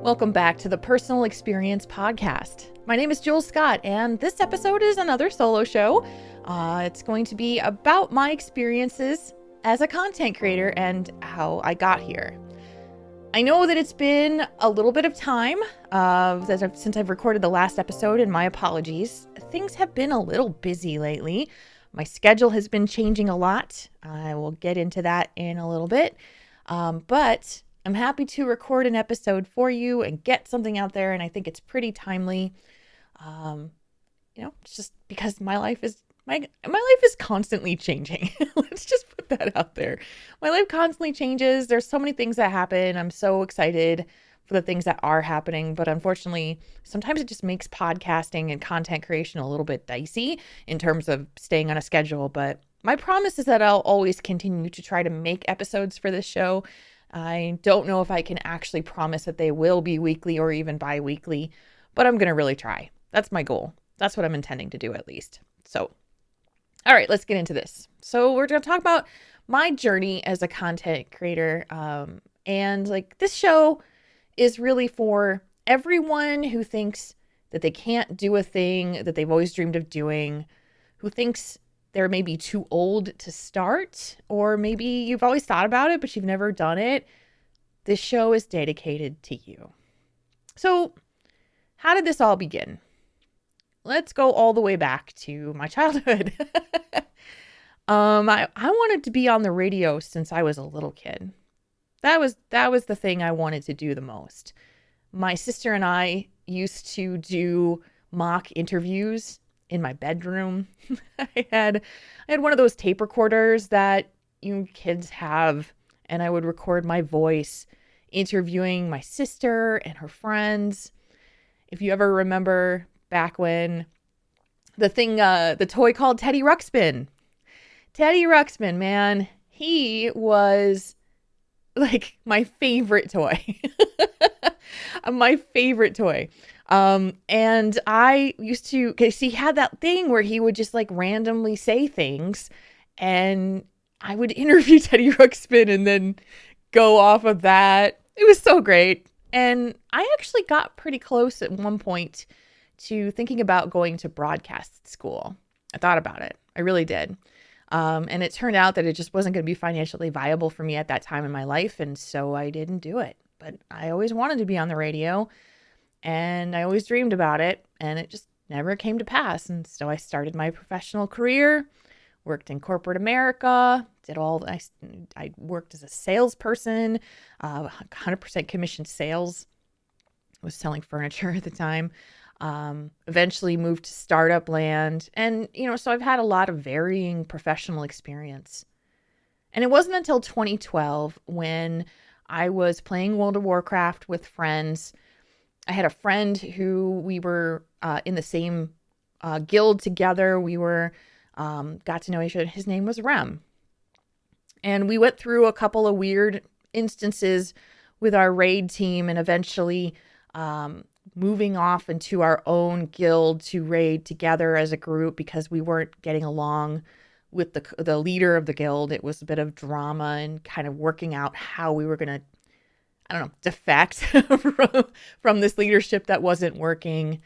Welcome back to the Personal Experience Podcast. My name is Jules Scott, and this episode is another solo show. It's going to be about my experiences as a content creator and how I got here. I know that it's been a little bit of time since I've recorded the last episode, and my apologies. Things have been a little busy lately. My schedule has been changing a lot. I will get into that in a little bit. But I'm happy to record an episode for you and get something out there, and I think it's pretty timely. It's just because my life is constantly changing. Let's just put that out there. My life constantly changes. There's so many things that happen. I'm so excited for the things that are happening, but unfortunately, sometimes it just makes podcasting and content creation a little bit dicey in terms of staying on a schedule. But my promise is that I'll always continue to try to make episodes for this show. I don't know if I can actually promise that they will be weekly or even bi-weekly, but I'm going to really try. That's my goal. That's what I'm intending to do at least. So, all right, let's get into this. So we're going to talk about my journey as a content creator. And this show is really for everyone who thinks that they can't do a thing that they've always dreamed of doing, who thinks they're maybe too old to start, or maybe you've always thought about it, but you've never done it. This show is dedicated to you. So how did this all begin? Let's go all the way back to my childhood. I wanted to be on the radio since I was a little kid. That was the thing I wanted to do the most. My sister and I used to do mock interviews in my bedroom. I had one of those tape recorders that you kids have, and I would record my voice interviewing my sister and her friends. If you ever remember back when the toy called Teddy Ruxpin. Teddy Ruxpin, man, he was like my favorite toy. My favorite toy. And I used to, because he had that thing where he would just randomly say things, and I would interview Teddy Ruxpin and then go off of that. It was so great. And I actually got pretty close at one point to thinking about going to broadcast school. I thought about it. I really did. And it turned out that it just wasn't going to be financially viable for me at that time in my life. And so I didn't do it. But I always wanted to be on the radio, and I always dreamed about it, and it just never came to pass. And so I started my professional career, worked in corporate America, I worked as a salesperson, 100% commission sales. I was selling furniture at the time. Eventually moved to startup land. And, so I've had a lot of varying professional experience. And it wasn't until 2012 when I was playing World of Warcraft with friends. I had a friend who we were in the same guild together. We were got to know each other. His name was Rem. And we went through a couple of weird instances with our raid team, and eventually moving off into our own guild to raid together as a group because we weren't getting along with the leader of the guild. It was a bit of drama and kind of working out how we were going to, defect from this leadership that wasn't working.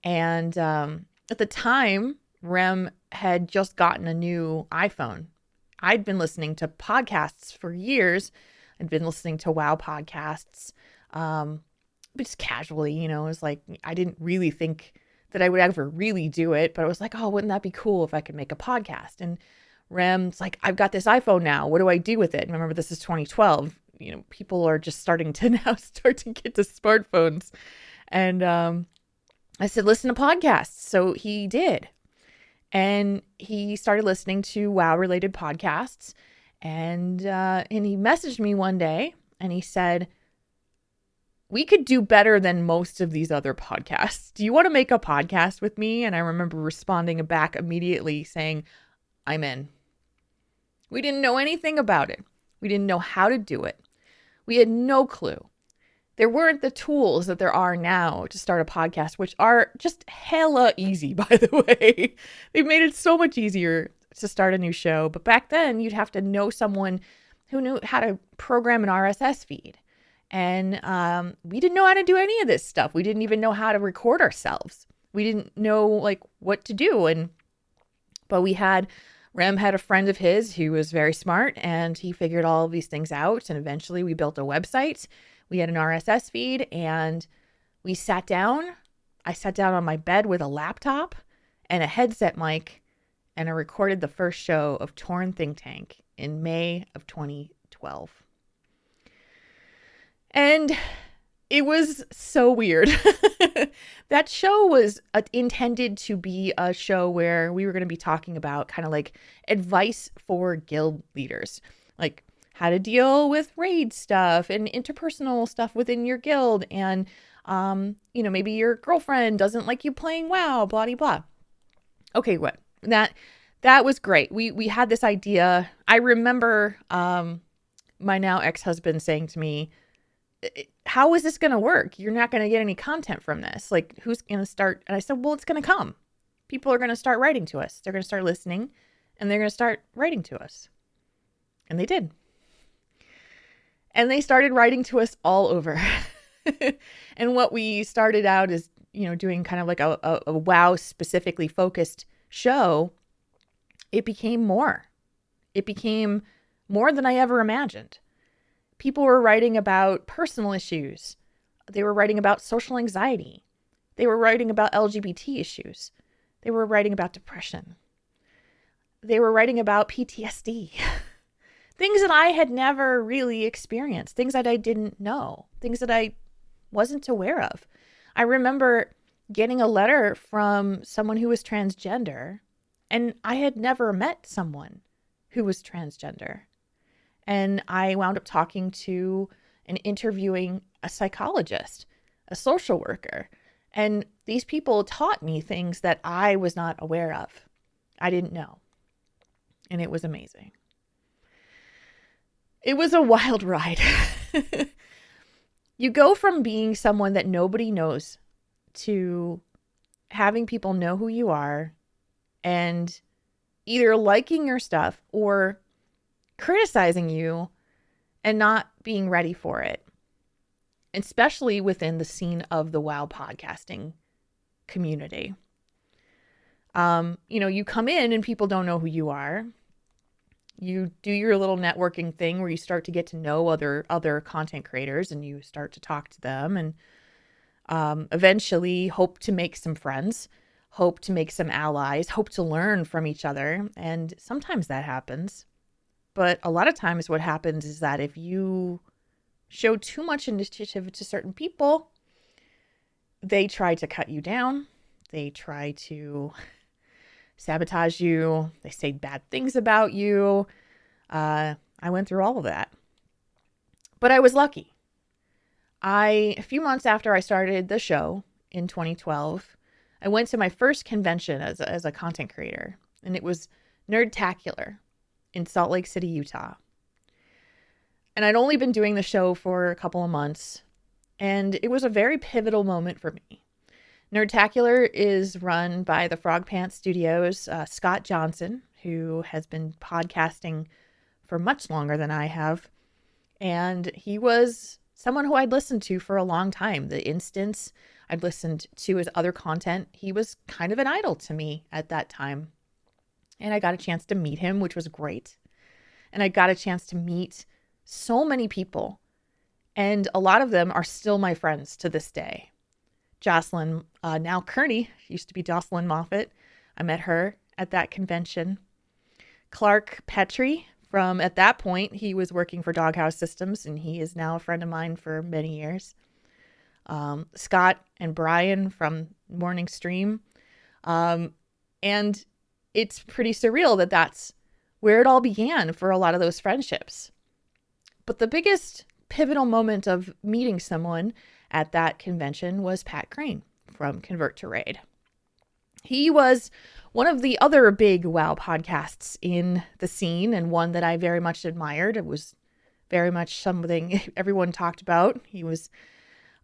And at the time, Rem had just gotten a new iPhone. I'd been listening to podcasts for years. I'd been listening to WoW podcasts, but just casually, it was like, I didn't really think that I would ever really do it, but I was like, oh, wouldn't that be cool if I could make a podcast? And Rem's like, I've got this iPhone now. What do I do with it? And remember, this is 2012. People are just starting to now start to get to smartphones. And I said, listen to podcasts. So he did. And he started listening to WoW-related podcasts. And he messaged me one day, and he said, we could do better than most of these other podcasts. Do you want to make a podcast with me? And I remember responding back immediately saying, I'm in. We didn't know anything about it. We didn't know how to do it. We had no clue. There weren't the tools that there are now to start a podcast, which are just hella easy, by the way. They've made it so much easier to start a new show. But back then, you'd have to know someone who knew how to program an RSS feed And we didn't know how to do any of this stuff. We didn't even know how to record ourselves. We didn't know like what to do. But Rem had a friend of his who was very smart, and he figured all of these things out. And eventually we built a website. We had an RSS feed, and we sat down. I sat down on my bed with a laptop and a headset mic, and I recorded the first show of Torn Think Tank in May of 2012. And it was so weird. That show was intended to be a show where we were going to be talking about kind of like advice for guild leaders, like how to deal with raid stuff and interpersonal stuff within your guild. And, maybe your girlfriend doesn't like you playing WoW, blah, blah, blah. Okay, what? That was great. We had this idea. I remember my now ex-husband saying to me, how is this going to work? You're not going to get any content from this. Like, who's going to start? And I said, well, it's going to come. People are going to start writing to us. They're going to start listening, and they're going to start writing to us. And they did. And they started writing to us all over. And what we started out is, doing kind of like a WoW specifically focused show. It became more. It became more than I ever imagined. People were writing about personal issues. They were writing about social anxiety. They were writing about LGBT issues. They were writing about depression. They were writing about PTSD. Things that I had never really experienced. Things that I didn't know. Things that I wasn't aware of. I remember getting a letter from someone who was transgender, and I had never met someone who was transgender. And I wound up talking to and interviewing a psychologist, a social worker. And these people taught me things that I was not aware of. I didn't know. And it was amazing. It was a wild ride. You go from being someone that nobody knows to having people know who you are and either liking your stuff or criticizing you and not being ready for it, especially within the scene of the WoW podcasting community. You come in and people don't know who you are. You do your little networking thing where you start to get to know other content creators, and you start to talk to them, and eventually hope to make some friends, hope to make some allies, hope to learn from each other. And sometimes that happens. But a lot of times what happens is that if you show too much initiative to certain people, they try to cut you down. They try to sabotage you. They say bad things about you. I went through all of that. But I was lucky. A few months after I started the show in 2012, I went to my first convention as a content creator, and it was Nerdtacular in Salt Lake City, Utah. And I'd only been doing the show for a couple of months, and it was a very pivotal moment for me. Nerdtacular is run by the Frog Pants Studios, Scott Johnson, who has been podcasting for much longer than I have. And he was someone who I'd listened to for a long time. The Instance, I'd listened to his other content. He was kind of an idol to me at that time. And I got a chance to meet him, which was great. And I got a chance to meet so many people. And a lot of them are still my friends to this day. Jocelyn, now Kearney, used to be Jocelyn Moffat. I met her at that convention. Clark Petrie, at that point, he was working for Doghouse Systems, and he is now a friend of mine for many years. Scott and Brian from Morning Stream. And it's pretty surreal that that's where it all began for a lot of those friendships. But the biggest pivotal moment of meeting someone at that convention was Pat Crane from Convert to Raid. He was one of the other big WoW podcasts in the scene, and one that I very much admired. It was very much something everyone talked about.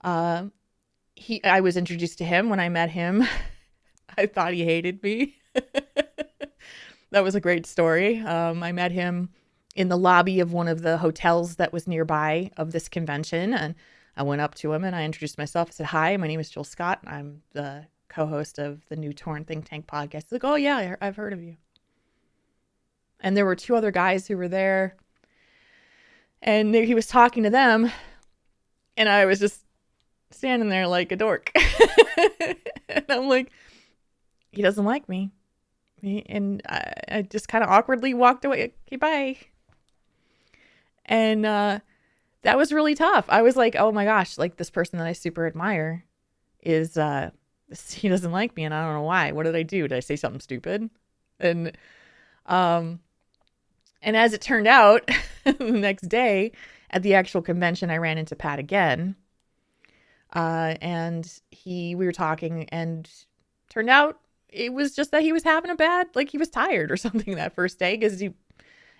I was introduced to him when I met him. I thought he hated me. That was a great story. I met him in the lobby of one of the hotels that was nearby of this convention. And I went up to him and I introduced myself. I said, "Hi, my name is Jules Scott. I'm the co-host of the new Torn Think Tank podcast." He's like, "Oh yeah, I've heard of you." And there were two other guys who were there. And he was talking to them. And I was just standing there like a dork. And I'm like, he doesn't like me. And I just kind of awkwardly walked away. Okay, bye. And that was really tough. I was like, oh my gosh, like this person that I super admire is, he doesn't like me and I don't know why. What did I do? Did I say something stupid? And as it turned out, the next day at the actual convention, I ran into Pat again. And we were talking and turned out it was just that he was having he was tired or something that first day because he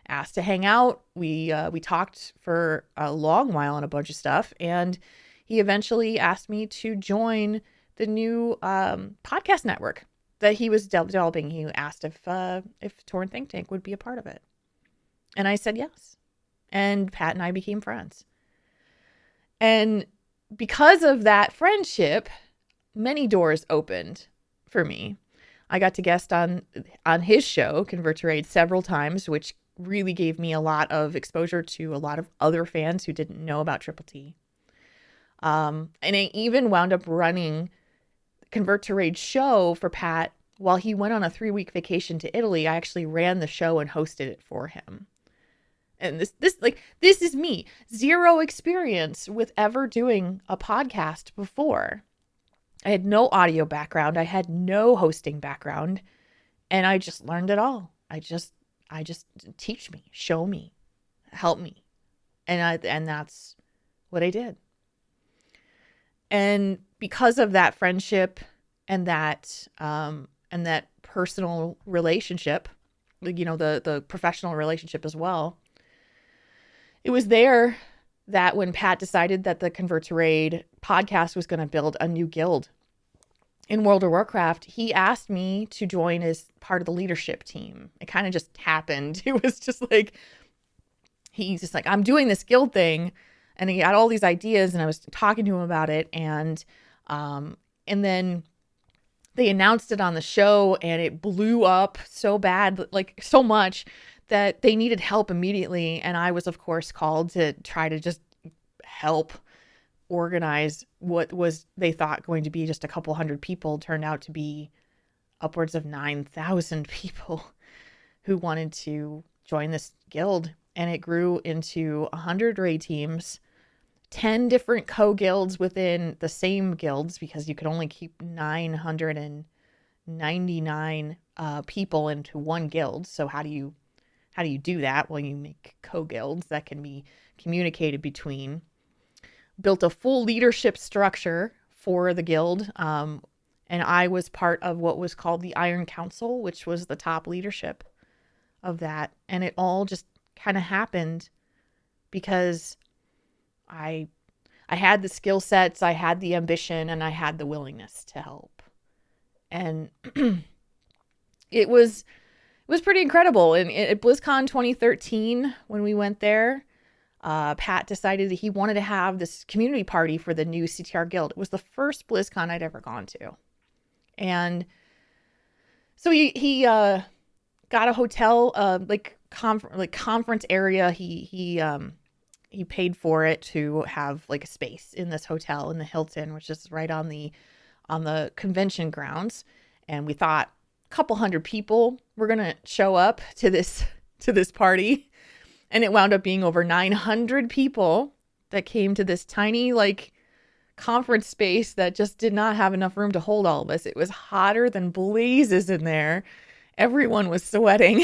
asked to hang out. We talked for a long while on a bunch of stuff, and he eventually asked me to join the new podcast network that he was developing. He asked if Torn Think Tank would be a part of it, and I said yes. And Pat and I became friends, and because of that friendship, many doors opened for me. I got to guest on his show, Convert to Raid, several times, which really gave me a lot of exposure to a lot of other fans who didn't know about Triple T. And I even wound up running Convert to Raid show for Pat while he went on a 3-week vacation to Italy. I actually ran the show and hosted it for him. And this is me. Zero experience with ever doing a podcast before. I had no audio background. I had no hosting background, and I just learned it all. I just teach me, show me, help me. And that's what I did. And because of that friendship and that personal relationship, the professional relationship as well, it was there that when Pat decided that the Convert to Raid podcast was going to build a new guild in World of Warcraft, he asked me to join as part of the leadership team. It kind of just happened. It was just like, he's just like, I'm doing this guild thing. And he had all these ideas and I was talking to him about it. And then they announced it on the show and it blew up so bad, like so much that they needed help immediately. And I was, of course, called to try to just help organize what was they thought going to be just a couple hundred people turned out to be upwards of 9,000 people who wanted to join this guild. And it grew into 100 raid teams, 10 different co-guilds within the same guilds, because you could only keep 999 people into one guild. So how do you do that? Well, you make co-guilds that can be communicated between. Built a full leadership structure for the guild. And I was part of what was called the Iron Council, which was the top leadership of that. And it all just kind of happened because I had the skill sets, I had the ambition, and I had the willingness to help. And it was pretty incredible. And at BlizzCon 2013, when we went there, Pat decided that he wanted to have this community party for the new CTR guild. It was the first BlizzCon I'd ever gone to. And so he got a hotel, conference area. He paid for it to have like a space in this hotel in the Hilton, which is right on the convention grounds. And we thought a couple hundred people were going to show up to this party. And it wound up being over 900 people that came to this tiny conference space that just did not have enough room to hold all of us. It was hotter than blazes in there. Everyone was sweating.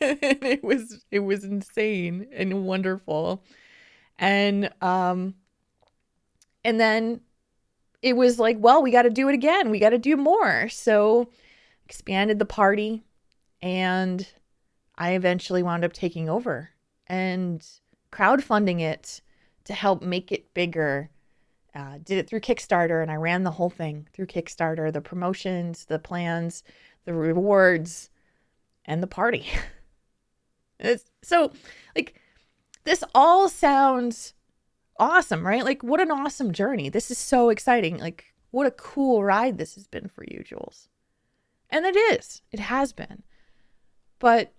And it was insane and wonderful. And then it was like, well, we got to do it again. We got to do more. So expanded the party, and I eventually wound up taking over and crowdfunding it to help make it bigger. Did it through Kickstarter, and I ran the whole thing through Kickstarter, the promotions, the plans, the rewards, and the party. So, like, this all sounds awesome, right? Like, what an awesome journey. This is so exciting. Like, what a cool ride this has been for you, Jules. And it is. It has been. But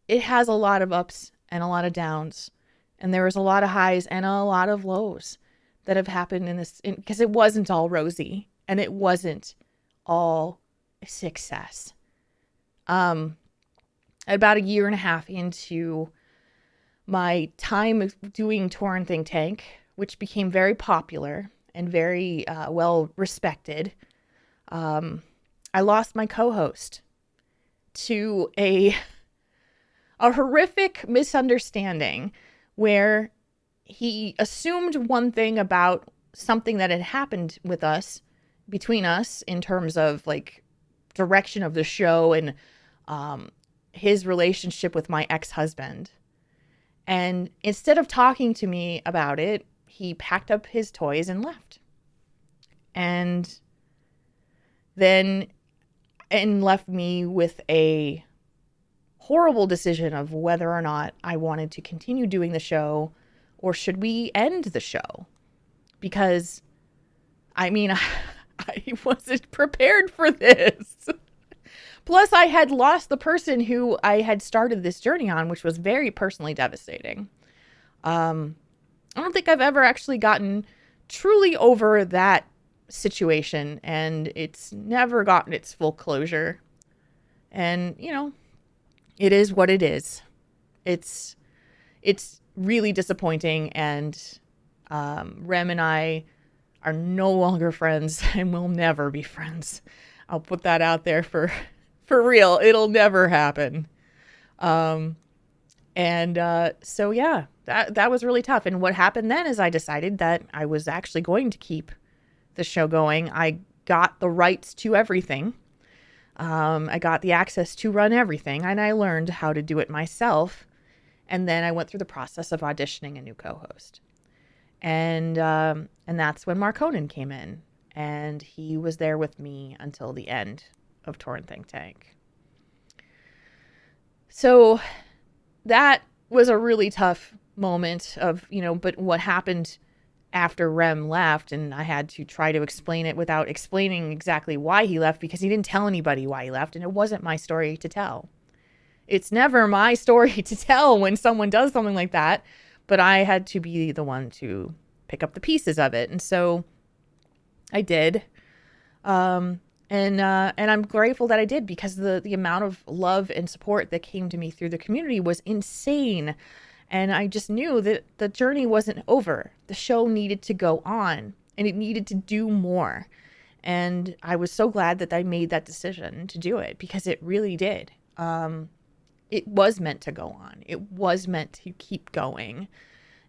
it has a lot of ups and a lot of downs. And there was a lot of highs and a lot of lows that have happened in this, because it wasn't all rosy and it wasn't all success. About a year and a half into my time of doing Torn Think Tank, which became very popular and very well respected, I lost my co-host to a horrific misunderstanding where he assumed one thing about something that had happened with us, between us, in terms of like direction of the show and his relationship with my ex-husband. And instead of talking to me about it, he packed up his toys and left. And left me with a horrible decision of whether or not I wanted to continue doing the show or should we end the show. Because, I mean, I wasn't prepared for this. Plus, I had lost the person who I had started this journey on, which was very personally devastating. I don't think I've ever actually gotten truly over that situation, and it's never gotten its full closure. And, you know, it is what it is. It's really disappointing, and Rem and I are no longer friends and will never be friends. I'll put that out there for real. It'll never happen. So yeah, that was really tough. And what happened then is I decided that I was actually going to keep the show going. I got the rights to everything. I got the access to run everything, and I learned how to do it myself. And then I went through the process of auditioning a new co-host. And that's when Mark Conan came in, and he was there with me until the end of Torn Think Tank. So that was a really tough moment of, but what happened after Rem left, and I had to try to explain it without explaining exactly why he left, because he didn't tell anybody why he left, and it wasn't my story to tell. It's never my story to tell when someone does something like that, but I had to be the one to pick up the pieces of it. And so I did. And I'm grateful that I did, because the amount of love and support that came to me through the community was insane. And I just knew that the journey wasn't over. The show needed to go on, and it needed to do more. And I was so glad that I made that decision to do it, because it really did. It was meant to go on. It was meant to keep going.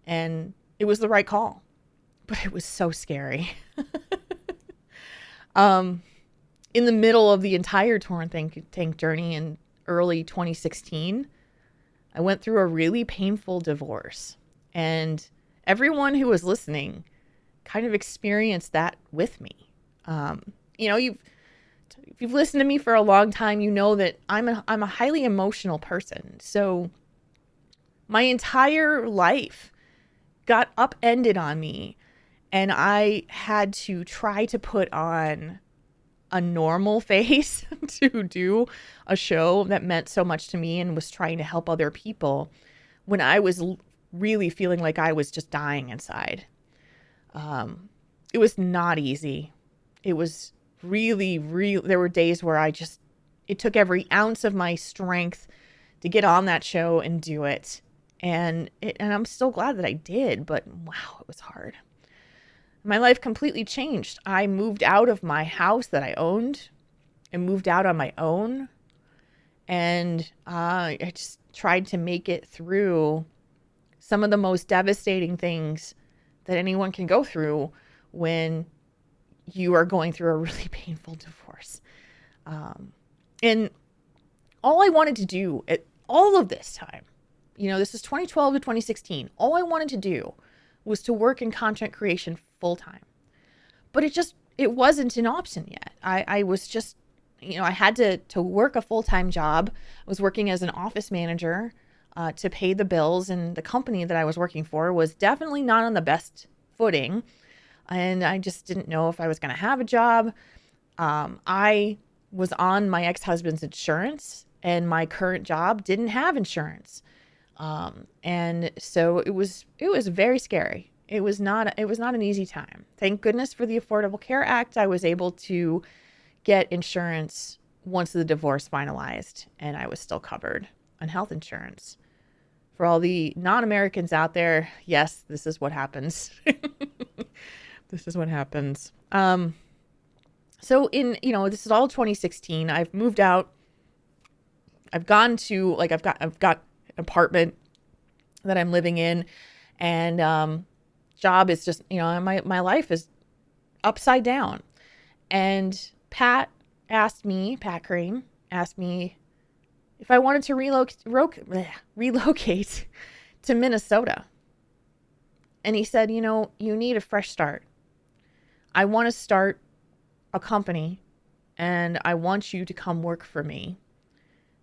And it was the right call. But it was so scary. In the middle of the entire Torn Think Tank journey in early 2016, I went through a really painful divorce. And everyone who was listening kind of experienced that with me. If you've listened to me for a long time, you know that I'm a highly emotional person. So my entire life got upended on me, and I had to try to put on a normal face to do a show that meant so much to me and was trying to help other people when I was really feeling like I was just dying inside. It was not easy. It was really, there were days where it took every ounce of my strength to get on that show and do it. And I'm still glad that I did, but wow, it was hard. My life completely changed. I moved out of my house that I owned and moved out on my own. And I just tried to make it through some of the most devastating things that anyone can go through when you are going through a really painful divorce. And all I wanted to do at all of this time, this is 2012 to 2016. All I wanted to do was to work in content creation full time. But it wasn't an option yet. I was just, I had to work a full-time job. I was working as an office manager to pay the bills. And the company that I was working for was definitely not on the best footing. And I just didn't know if I was going to have a job. I was on my ex-husband's insurance, and my current job didn't have insurance. And so it was very scary. It was not an easy time. Thank goodness for the Affordable Care Act. I was able to get insurance once the divorce finalized, and I was still covered on health insurance. For all the non-Americans out there, yes, this is what happens. This is what happens. So this is all 2016. I've moved out. I've gone to I've got an apartment that I'm living in, and job is just, my life is upside down. And Pat Cream asked me if I wanted to relocate to Minnesota. And he said, you need a fresh start. I want to start a company, and I want you to come work for me,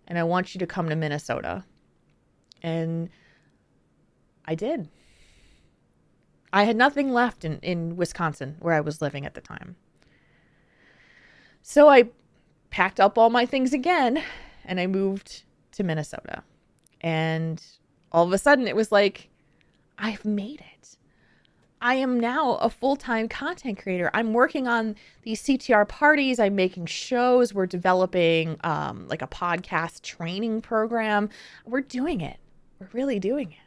and I want you to come to Minnesota. And I did. I had nothing left in Wisconsin, where I was living at the time. So I packed up all my things again, and I moved to Minnesota. And all of a sudden it was like, I've made it. I am now a full-time content creator. I'm working on these CTR parties. I'm making shows. We're developing like a podcast training program. We're doing it. We're really doing it.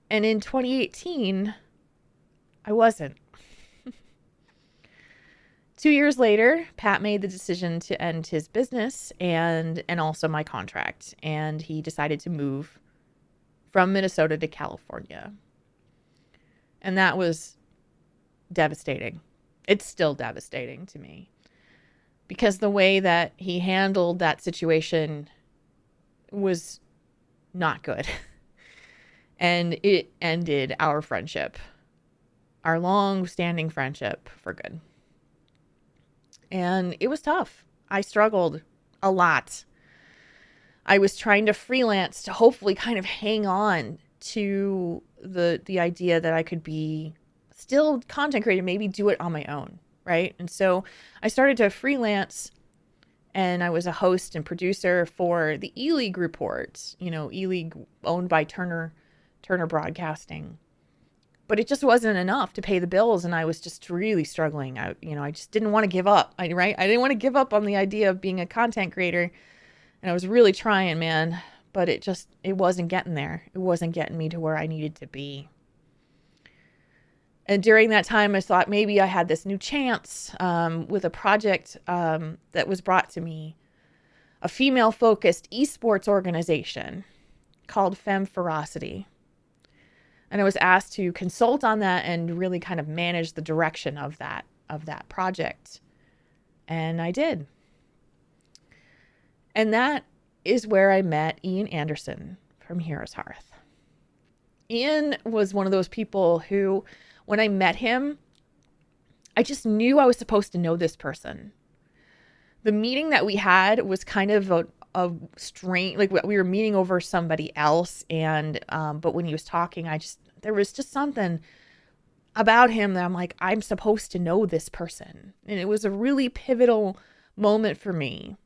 And in 2018, I wasn't. 2 years later, Pat made the decision to end his business and also my contract. And he decided to move from Minnesota to California. And that was devastating. It's still devastating to me, because the way that he handled that situation was not good. And it ended our friendship, our long-standing friendship, for good. And it was tough. I struggled a lot. I was trying to freelance to hopefully kind of hang on to the idea that I could be still content creator, maybe do it on my own, right? And so I started to freelance, and I was a host and producer for the E-League report, E-League owned by Turner Broadcasting. But it just wasn't enough to pay the bills, and I was just really struggling. I just didn't want to give up, right? I didn't want to give up on the idea of being a content creator, and I was really trying, man. But it wasn't getting there. It wasn't getting me to where I needed to be. And during that time, I thought maybe I had this new chance with a project that was brought to me, a female-focused esports organization called Femme Ferocity. And I was asked to consult on that and really kind of manage the direction of that project. And I did. And that is where I met Ian Anderson from Heroes Hearth. Ian was one of those people who, when I met him, I just knew I was supposed to know this person. The meeting that we had was kind of a strange, like we were meeting over somebody else, and but when he was talking, there was just something about him that I'm like, I'm supposed to know this person. And it was a really pivotal moment for me.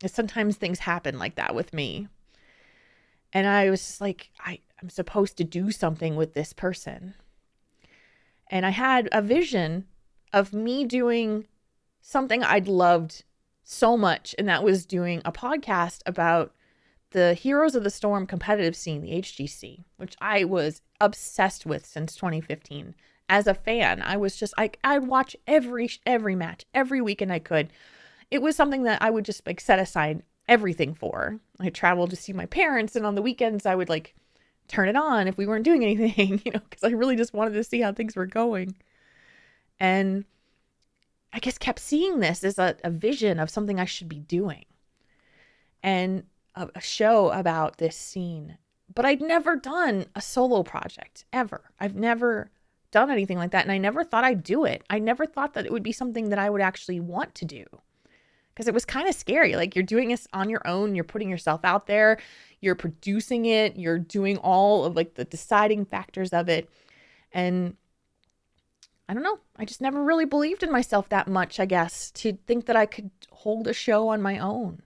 Sometimes things happen like that with me. And I was just like, I'm supposed to do something with this person. And I had a vision of me doing something I'd loved so much. And that was doing a podcast about the Heroes of the Storm competitive scene, the HGC, which I was obsessed with since 2015. As a fan, I was just, I'd watch every match, every weekend I could. It was something that I would just set aside everything for. I traveled to see my parents, and on the weekends I would turn it on if we weren't doing anything, because I really just wanted to see how things were going. And I guess kept seeing this as a vision of something I should be doing, and a show about this scene. But I'd never done a solo project ever. I've never done anything like that. And I never thought I'd do it. I never thought that it would be something that I would actually want to do. because it was kind of scary. Like, you're doing this on your own. You're putting yourself out there. You're producing it. You're doing all of like the deciding factors of it. And I don't know. I just never really believed in myself that much, I guess, to think that I could hold a show on my own.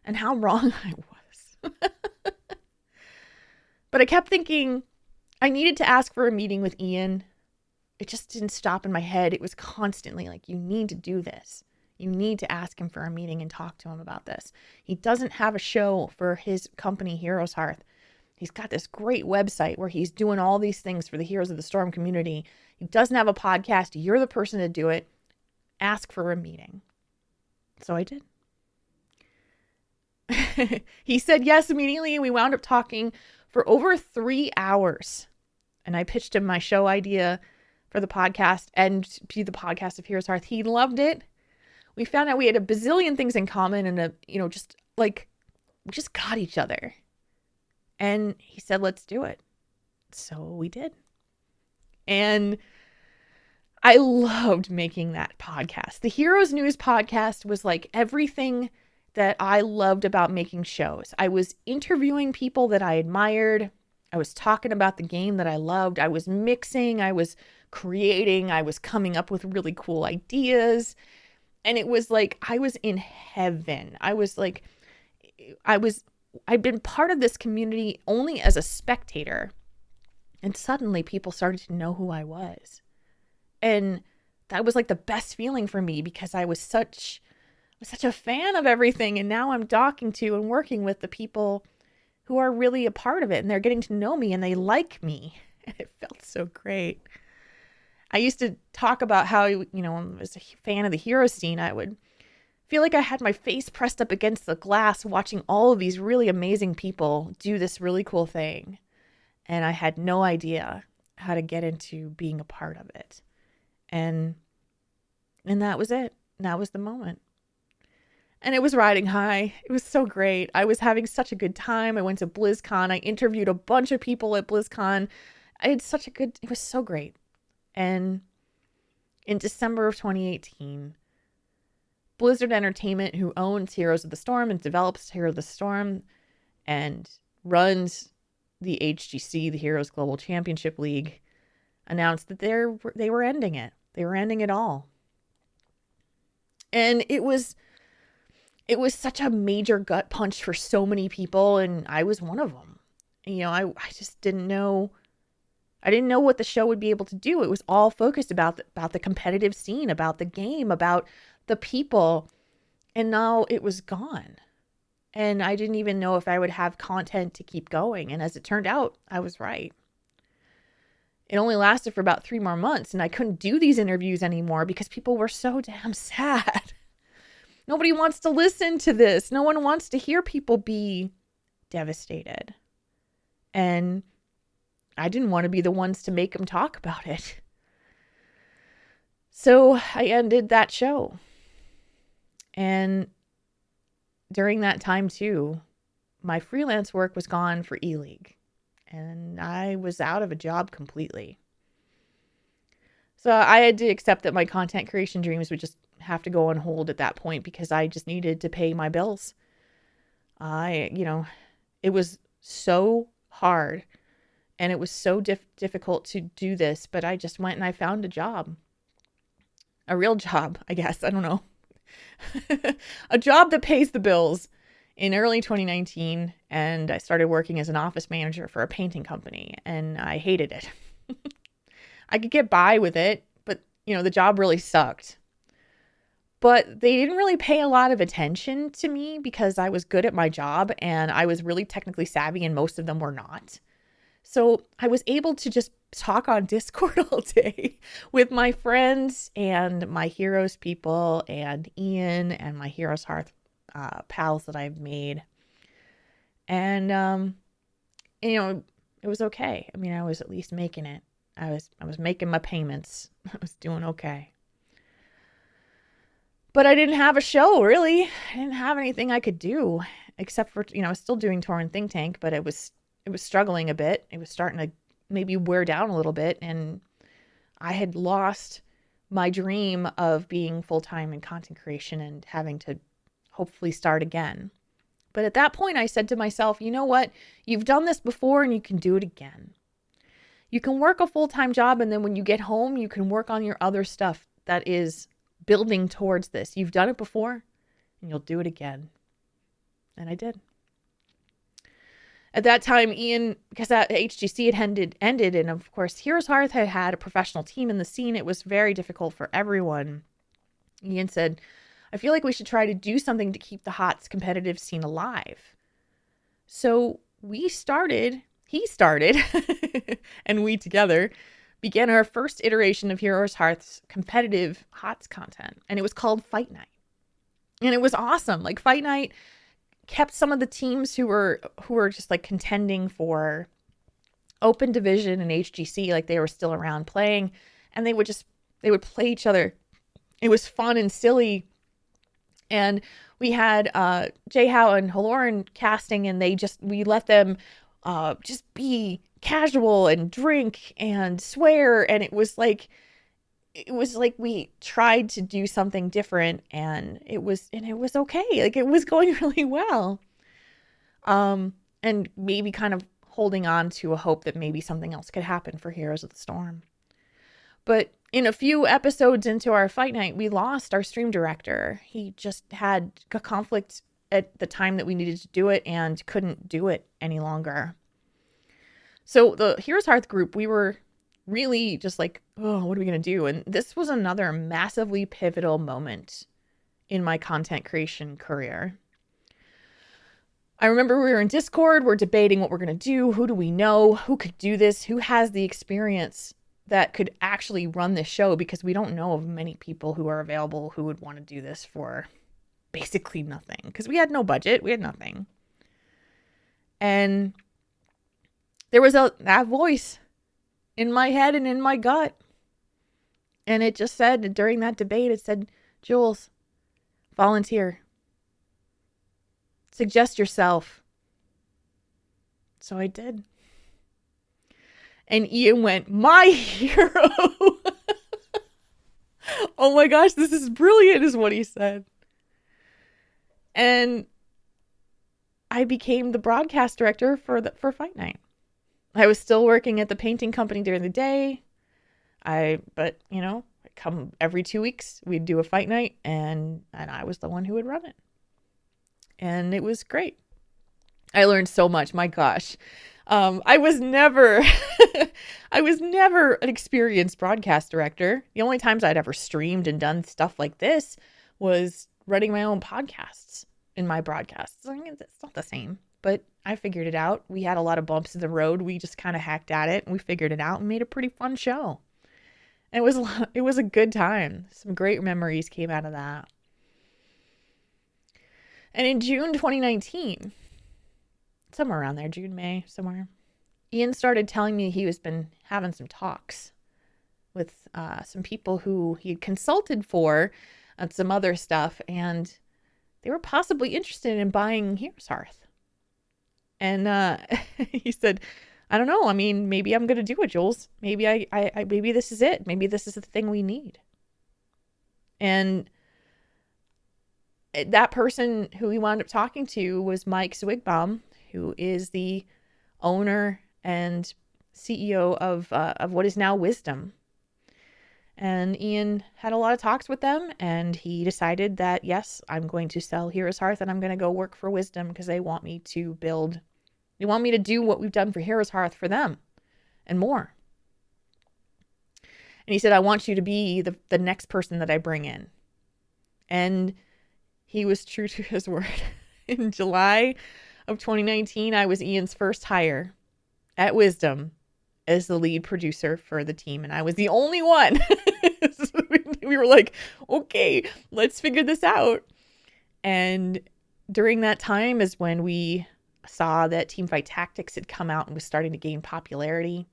And how wrong I was. But I kept thinking I needed to ask for a meeting with Ian. It just didn't stop in my head. It was constantly like, you need to do this. You need to ask him for a meeting and talk to him about this. He doesn't have a show for his company, Heroes Hearth. He's got this great website where he's doing all these things for the Heroes of the Storm community. He doesn't have a podcast. You're the person to do it. Ask for a meeting. So I did. He said yes immediately, and we wound up talking for over 3 hours. And I pitched him my show idea for the podcast and be the podcast of Heroes Hearth. He loved it. We found out we had a bazillion things in common and just like, we just got each other. And he said, let's do it. So we did. And I loved making that podcast. The Heroes News podcast was like everything that I loved about making shows. I was interviewing people that I admired. I was talking about the game that I loved. I was mixing. I was creating. I was coming up with really cool ideas. And it was like I was in heaven. I'd been part of this community only as a spectator. And suddenly people started to know who I was. And that was like the best feeling for me because I was such a fan of everything. And now I'm talking to and working with the people who are really a part of it. And they're getting to know me and they like me. And it felt so great. I used to talk about how, I was a fan of the hero scene. I would feel like I had my face pressed up against the glass watching all of these really amazing people do this really cool thing. And I had no idea how to get into being a part of it. And that was it. That was the moment. And it was riding high. It was so great. I was having such a good time. I went to BlizzCon. I interviewed a bunch of people at BlizzCon. It was so great. And in December of 2018, Blizzard Entertainment, who owns Heroes of the Storm and develops Heroes of the Storm and runs the HGC, the Heroes Global Championship League, announced that they were ending it. They were ending it all. And it was such a major gut punch for so many people, and I was one of them. I just didn't know. I didn't know what the show would be able to do. It was all focused about the competitive scene, about the game, about the people, and now it was gone. And I didn't even know if I would have content to keep going. And as it turned out, I was right. It only lasted for about 3 more months, and I couldn't do these interviews anymore because people were so damn sad. Nobody wants to listen to this. No one wants to hear people be devastated. And I didn't want to be the ones to make them talk about it. So I ended that show. And during that time too, my freelance work was gone for E-League. And I was out of a job completely. So I had to accept that my content creation dreams would just have to go on hold at that point because I just needed to pay my bills. It was so hard and it was so difficult to do this, but I just went and I found a job. A real job, I guess. I don't know. A job that pays the bills in early 2019. And I started working as an office manager for a painting company and I hated it. I could get by with it, but the job really sucked. But they didn't really pay a lot of attention to me because I was good at my job and I was really technically savvy and most of them were not. So I was able to just talk on Discord all day with my friends and my Heroes people and Ian and my Heroes Hearth pals that I've made. And, it was okay. I mean, I was at least making it. I was making my payments. I was doing okay. But I didn't have a show, really. I didn't have anything I could do except for, I was still doing Torn Think Tank, but it was struggling a bit. It was starting to maybe wear down a little bit. And I had lost my dream of being full-time in content creation and having to hopefully start again. But at that point, I said to myself, you know what? You've done this before and you can do it again. You can work a full-time job, and then when you get home, you can work on your other stuff that is building towards this. You've done it before and you'll do it again. And I did. At that time, Ian, because that HGC had ended, and of course, Heroes Hearth had a professional team in the scene. It was very difficult for everyone. Ian said, I feel like we should try to do something to keep the HOTS competitive scene alive. So he started, and we together began our first iteration of Heroes Hearth's competitive HOTS content. And it was called Fight Night. And it was awesome. Like, Fight Night kept some of the teams who were just like contending for open division and HGC, like they were still around playing, and they would play each other. It was fun and silly. And we had Jay Howe and Haloran casting, and we let them just be casual and drink and swear, and it was like we tried to do something different, and it was okay. Like, it was going really well. And maybe kind of holding on to a hope that maybe something else could happen for Heroes of the Storm. But in a few episodes into our Fight Night, we lost our stream director. He just had a conflict at the time that we needed to do it and couldn't do it any longer. So the Heroes Hearth group, we were really just like, oh, what are we going to do? And this was another massively pivotal moment in my content creation career. I remember we were in Discord, we're debating what we're going to do. Who do we know? Who could do this? Who has the experience that could actually run this show? Because we don't know of many people who are available who would want to do this for basically nothing. Because we had no budget. We had nothing. And there was that voice in my head and in my gut. And it just said, during that debate, it said, Jules, volunteer. Suggest yourself. So I did. And Ian went, my hero. Oh my gosh, this is brilliant, is what he said. And I became the broadcast director for Fight Night. I was still working at the painting company during the day. But I'd come every 2 weeks. We'd do a Fight Night, and I was the one who would run it. And it was great. I learned so much. My gosh. I was never an experienced broadcast director. The only times I'd ever streamed and done stuff like this was running my own podcasts in my broadcasts. I mean, it's not the same, but I figured it out. We had a lot of bumps in the road. We just kind of hacked at it, and we figured it out and made a pretty fun show. And it was a good time. Some great memories came out of that. And in June 2019, somewhere around there, June, May, somewhere, Ian started telling me he was been having some talks with some people who he had consulted for on some other stuff, and they were possibly interested in buying Heroes Hearth. And he said, I don't know. I mean, maybe I'm going to do it, Jules. Maybe maybe this is it. Maybe this is the thing we need. And that person who we wound up talking to was Mike Zwigbaum, who is the owner and CEO of what is now Wisdom. And Ian had a lot of talks with them, and he decided that, yes, I'm going to sell Heroes Hearth, and I'm going to go work for Wisdom because they want me to do what we've done for Heroes Hearth for them and more. And he said, I want you to be the next person that I bring in. And he was true to his word. In July of 2019, I was Ian's first hire at Wisdom as the lead producer for the team. And I was the only one. So we were like, okay, let's figure this out. And during that time is when we saw that Teamfight Tactics had come out and was starting to gain popularity.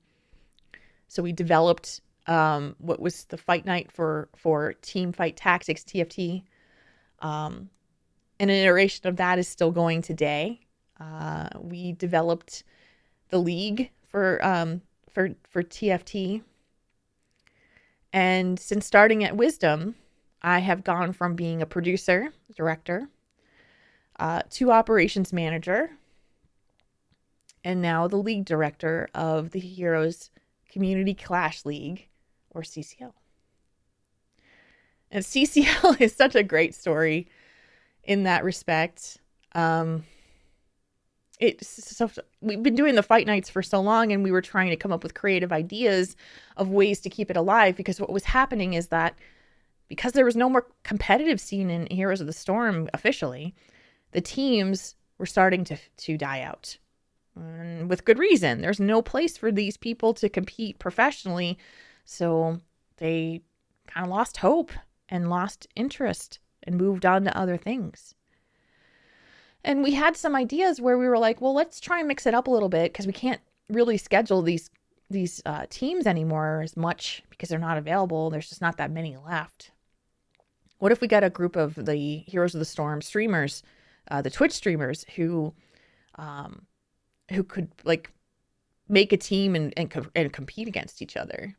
So we developed what was the Fight Night for Teamfight Tactics, TFT. And an iteration of that is still going today. We developed the league for TFT. And since starting at Wisdom, I have gone from being a producer, director, to operations manager, and now the league director of the Heroes Community Clash League, or CCL. And CCL is such a great story in that respect. We've been doing the fight nights for so long, and we were trying to come up with creative ideas of ways to keep it alive, because what was happening is that because there was no more competitive scene in Heroes of the Storm officially, the teams were starting to die out. And with good reason. There's no place for these people to compete professionally. So they kind of lost hope and lost interest and moved on to other things. And we had some ideas where we were like, well, let's try and mix it up a little bit, because we can't really schedule these teams anymore as much because they're not available. There's just not that many left. What if we got a group of the Heroes of the Storm streamers, the Twitch streamers who could like make a team and compete against each other?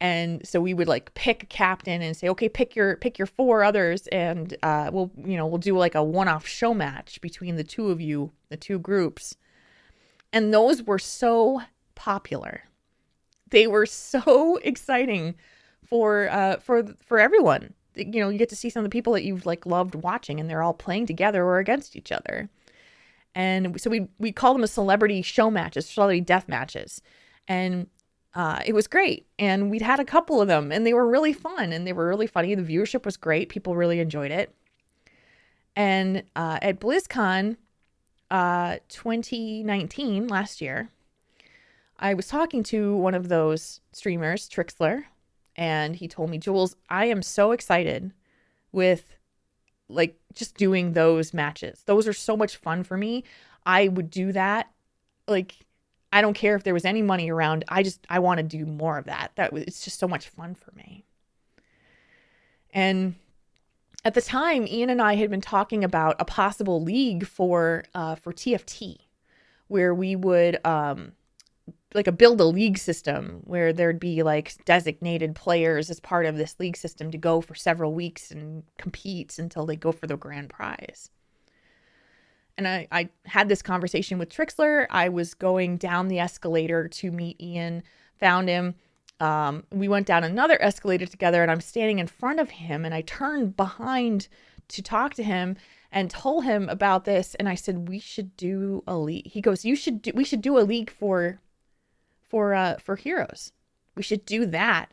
And so we would like pick a captain and say, okay, pick your 4 others, and we'll do like a one-off show match between the two of you, the 2 groups. And those were so popular. They were so exciting for everyone. You get to see some of the people that you've like loved watching, and they're all playing together or against each other. And so we call them a celebrity show matches, celebrity death matches. And it was great. And we'd had a couple of them, and they were really fun, and they were really funny. The viewership was great. People really enjoyed it. And at BlizzCon 2019, last year, I was talking to one of those streamers, Trixler, and he told me, Jules, I am so excited with like just doing those matches. Those are so much fun for me. I would do that. Like, I don't care if there was any money around. I want to do more of that. It's just so much fun for me. And at the time, Ian and I had been talking about a possible league for TFT, where we would build a league system where there'd be like designated players as part of this league system to go for several weeks and compete until they go for the grand prize. And I had this conversation with Trixler. I was going down the escalator to meet Ian, found him. We went down another escalator together, and I'm standing in front of him, and I turned behind to talk to him and told him about this. And I said, we should do a league. He goes, we should do a league for Heroes. We should do that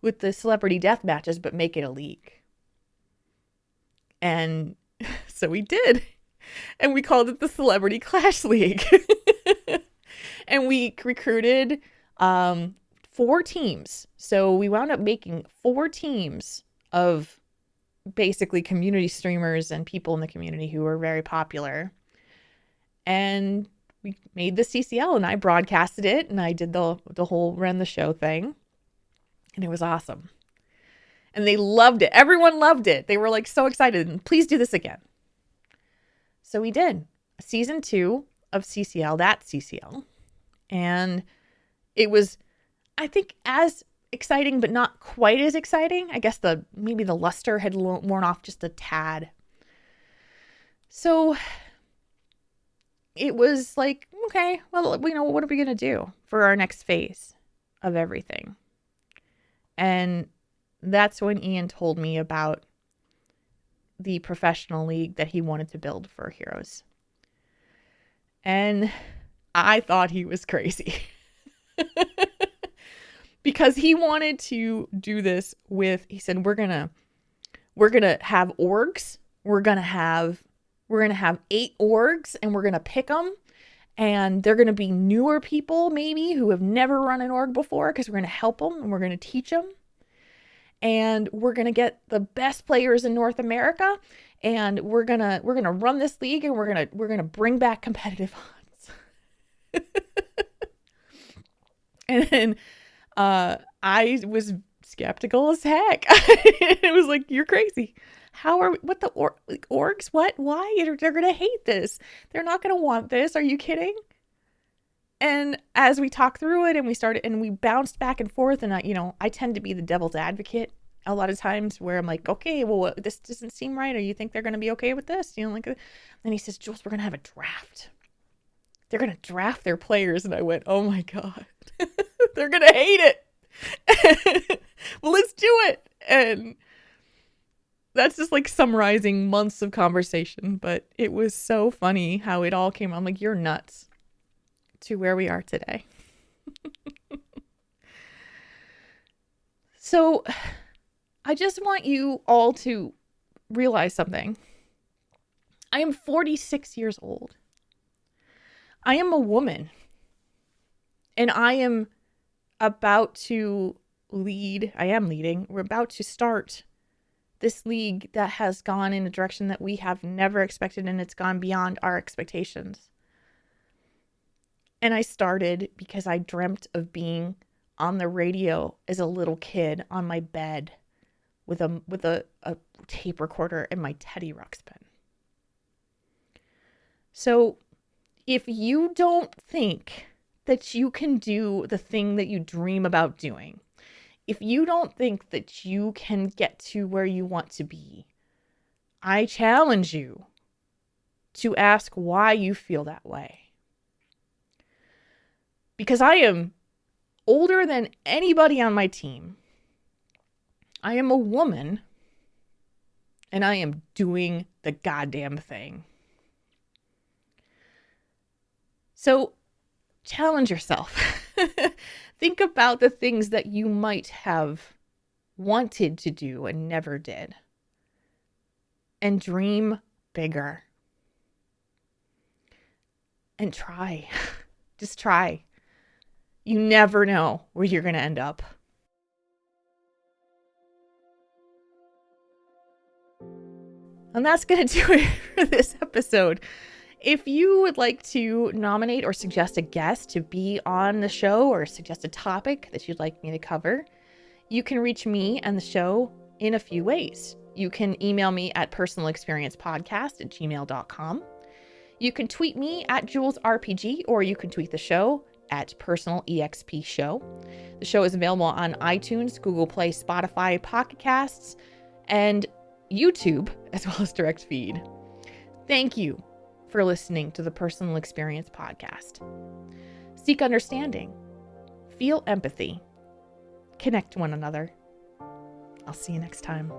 with the celebrity death matches, but make it a league. And so we did. And we called it the Celebrity Clash League. And we recruited 4 teams. So we wound up making 4 teams of basically community streamers and people in the community who were very popular. And we made the CCL, and I broadcasted it, and I did the whole ran the show thing. And it was awesome. And they loved it. Everyone loved it. They were like so excited. And please do this again. So we did season 2 of CCL, that CCL. And it was, I think, as exciting, but not quite as exciting. I guess maybe the luster had worn off just a tad. So it was like, okay, well, what are we going to do for our next phase of everything? And that's when Ian told me about the professional league that he wanted to build for Heroes. And I thought he was crazy. Because he wanted to do this he said, we're gonna have orgs. We're gonna have 8 orgs, and we're gonna pick them, and they're gonna be newer people maybe who have never run an org before, because we're gonna help them and we're gonna teach them, and we're gonna get the best players in North America, and we're gonna run this league, and we're gonna bring back competitive odds. And then I was skeptical as heck. It was like, you're crazy. What the orgs? What? Why? They're going to hate this. They're not going to want this. Are you kidding? And as we talked through it and we bounced back and forth, and I tend to be the devil's advocate a lot of times, where I'm like, okay, well, this doesn't seem right. Or you think they're going to be okay with this? And he says, Jules, we're going to have a draft. They're going to draft their players. And I went, oh my God, they're going to hate it. Well, let's do it. And that's just like summarizing months of conversation, but it was so funny how it all came. I'm like, you're nuts, to where we are today. So I just want you all to realize something. I am 46 years old. I am a woman, and I am about to lead. I am leading. We're about to start this league that has gone in a direction that we have never expected, and it's gone beyond our expectations. And I started because I dreamt of being on the radio as a little kid on my bed with a tape recorder and my Teddy Ruxpin. So if you don't think that you can do the thing that you dream about doing, if you don't think that you can get to where you want to be, I challenge you to ask why you feel that way. Because I am older than anybody on my team. I am a woman, and I am doing the goddamn thing. So challenge yourself. Think about the things that you might have wanted to do and never did. And dream bigger. And try. Just try. You never know where you're going to end up. And that's going to do it for this episode. If you would like to nominate or suggest a guest to be on the show, or suggest a topic that you'd like me to cover, you can reach me and the show in a few ways. You can email me at personalexperiencepodcast@gmail.com. You can tweet me at JulesRPG, or you can tweet the show at personalexpshow. The show is available on iTunes, Google Play, Spotify, Pocket Casts, and YouTube, as well as direct feed. Thank you for listening to the Personal Experience Podcast. Seek understanding, feel empathy, connect to one another. I'll see you next time.